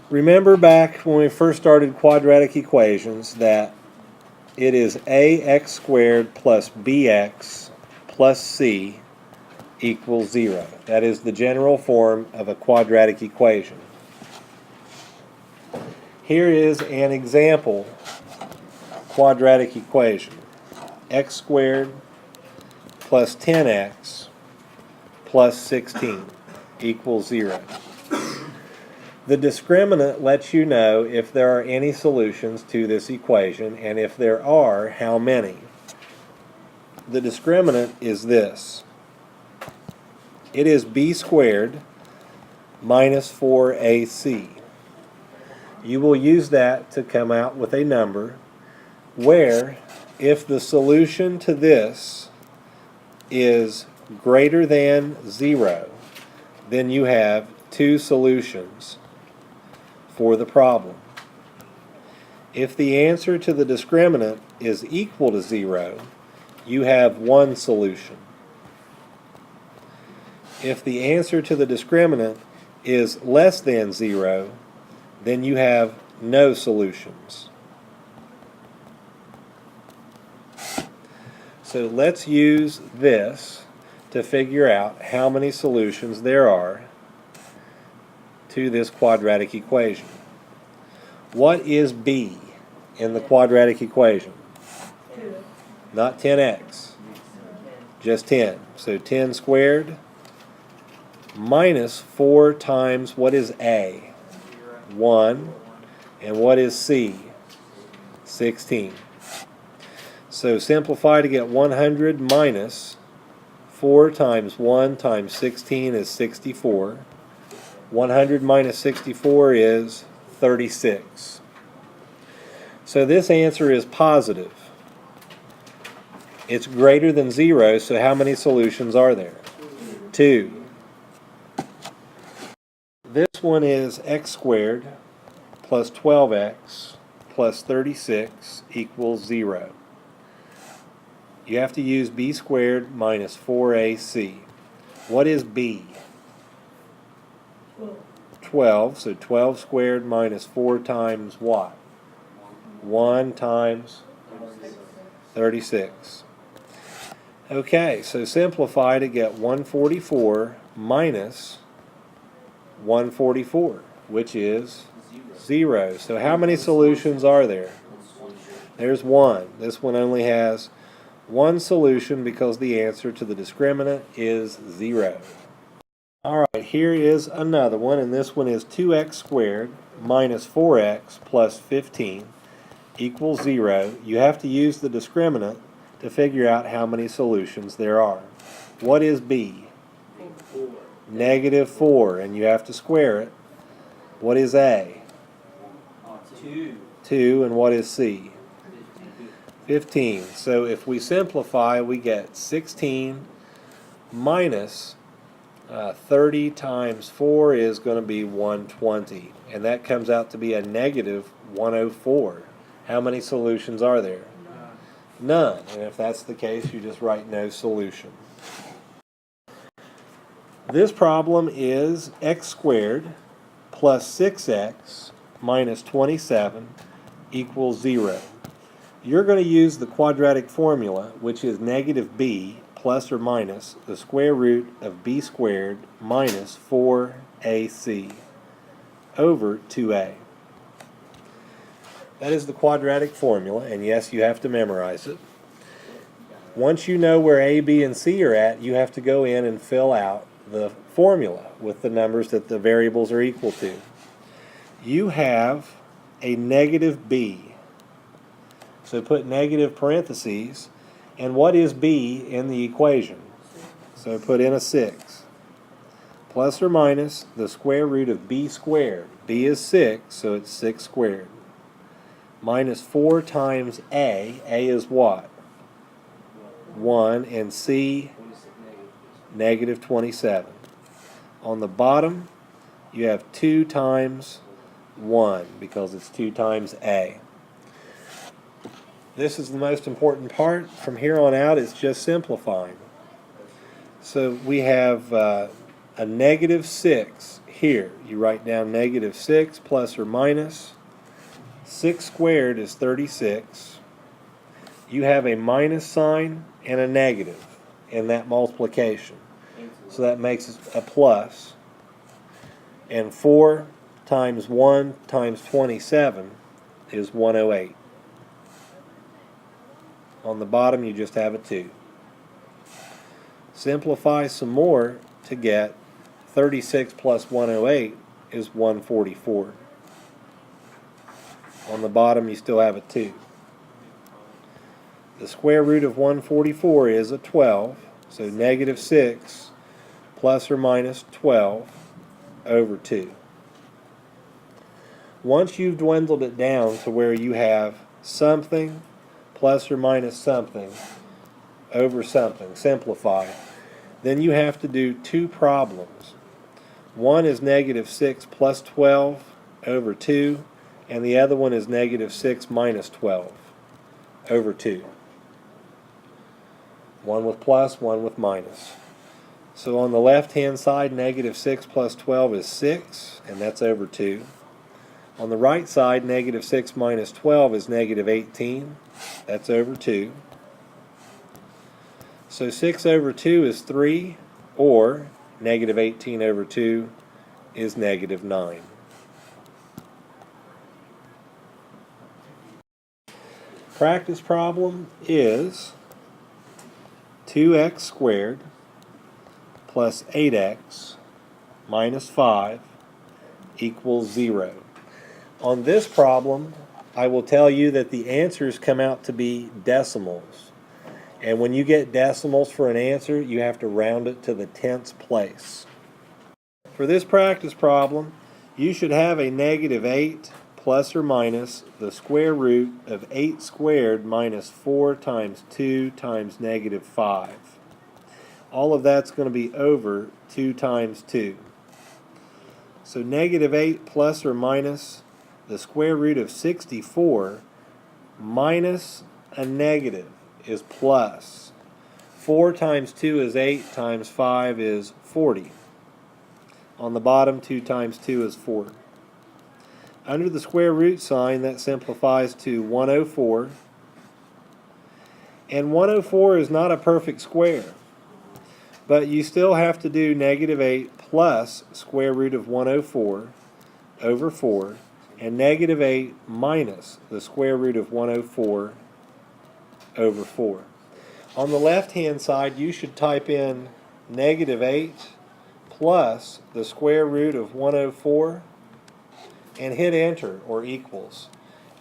Remember back when we first started quadratic equations that it is ax squared plus bx plus c equals 0. That is the general form of a quadratic equation. Here is an example quadratic equation. X squared plus 10x plus 16 equals 0. The discriminant lets you know if there are any solutions to this equation, and if there are, how many. The discriminant is this. It is b squared minus 4ac. You will use that to come out with a number where if the solution to this is greater than 0, then you have two solutions for the problem. If the answer to the discriminant is equal to 0, you have one solution. If the answer to the discriminant is less than 0, then you have no solutions. So let's use this to figure out how many solutions there are to this quadratic equation. What is b in the quadratic equation? Not 10x, just 10. So 10 squared minus 4 times, what is a? 1. And what is c? 16. So simplify to get 100 minus 4 times 1 times 16 is 64. 100 minus 64 is 36. So this answer is positive. It's greater than 0, so how many solutions are there? 2. This one is x squared plus 12x plus 36 equals 0. You have to use b squared minus 4ac. What is b? 12. So 12 squared minus 4 times what? 1 times 36. Okay, so simplify to get 144 minus 144, which is 0. So how many solutions are there? There's one. This one only has one solution because the answer to the discriminant is 0. Alright, here is another one, and this one is 2x squared minus 4x plus 15 equals 0. You have to use the discriminant to figure out how many solutions there are. What is b? Negative 4, and you have to square it. What is a? 2, and what is c? 15. So if we simplify, we get 16 minus 30 times 4 is going to be 120, and that comes out to be a negative 104. How many solutions are there? None. And if that's the case, you just write no solution. This problem is x squared plus 6x minus 27 equals 0. You're going to use the quadratic formula, which is negative b plus or minus the square root of b squared minus 4ac over 2a. That is the quadratic formula, and yes, you have to memorize it. Once you know where a, b, and c are at, you have to go in and fill out the formula with the numbers that the variables are equal to. You have a negative b, so put negative parentheses, and what is b in the equation? So put in a 6. Plus or minus the square root of b squared. b is 6, so it's 6 squared. Minus 4 times a is what? 1, and c, negative 27. On the bottom, you have 2 times 1, because it's 2 times a. This is the most important part. From here on out, it's just simplifying. So we have a negative 6 here. You write down negative 6 plus or minus. 6 squared is 36. You have a minus sign and a negative in that multiplication. So that makes it a plus. And 4 times 1 times 27 is 108. On the bottom you just have a 2. Simplify some more to get 36 plus 108 is 144. On the bottom you still have a 2. The square root of 144 is a 12, so negative 6 plus or minus 12 over 2. Once you've dwindled it down to where you have something plus or minus something over something, simplify, then you have to do two problems. One is negative 6 plus 12 over 2, and the other one is negative 6 minus 12 over 2. One with plus, one with minus. So on the left-hand side, negative 6 plus 12 is 6, and that's over 2. On the right side, negative 6 minus 12 is negative 18. That's over 2. So 6 over 2 is 3, or negative 18 over 2 is negative 9. Practice problem is 2x squared plus 8x minus 5 equals 0. On this problem, I will tell you that the answers come out to be decimals. And when you get decimals for an answer, you have to round it to the 10th place. For this practice problem, you should have a negative 8 plus or minus the square root of 8 squared minus 4 times 2 times negative 5. All of that's going to be over 2 times 2. So negative 8 plus or minus the square root of 64 minus a negative is plus. 4 times 2 is 8 times 5 is 40. On the bottom, 2 times 2 is 4. Under the square root sign, that simplifies to 104. And 104 is not a perfect square. But you still have to do negative 8 plus square root of 104 over 4, and negative 8 minus the square root of 104 over 4. On the left-hand side, you should type in negative 8 plus the square root of 104 and hit enter or equals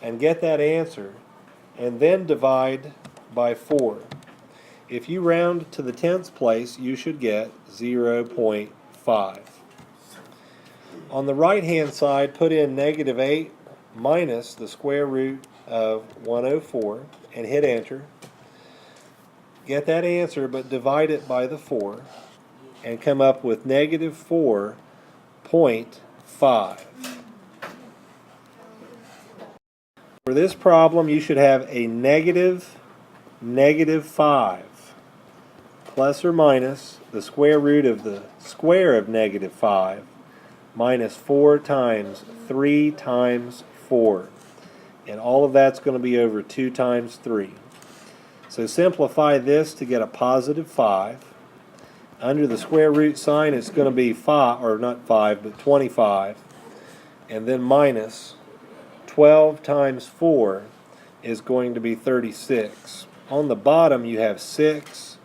and get that answer, and then divide by 4. If you round to the 10th place, you should get 0.5. On the right-hand side, put in negative 8 minus the square root of 104 and hit enter. Get that answer, but divide it by the 4 and come up with negative 4.5. For this problem, you should have a negative 5 plus or minus the square root of the square of negative 5 minus 4 times 3 times 4. And all of that's going to be over 2 times 3. So simplify this to get a positive 5. Under the square root sign, it's going to be 5, or not 5, but 25. And then minus 12 times 4 is going to be 36. On the bottom, you have 6.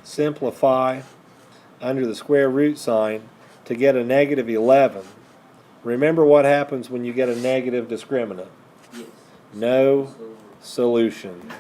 Simplify under the square root sign to get a negative 11. Remember what happens when you get a negative discriminant. No solution.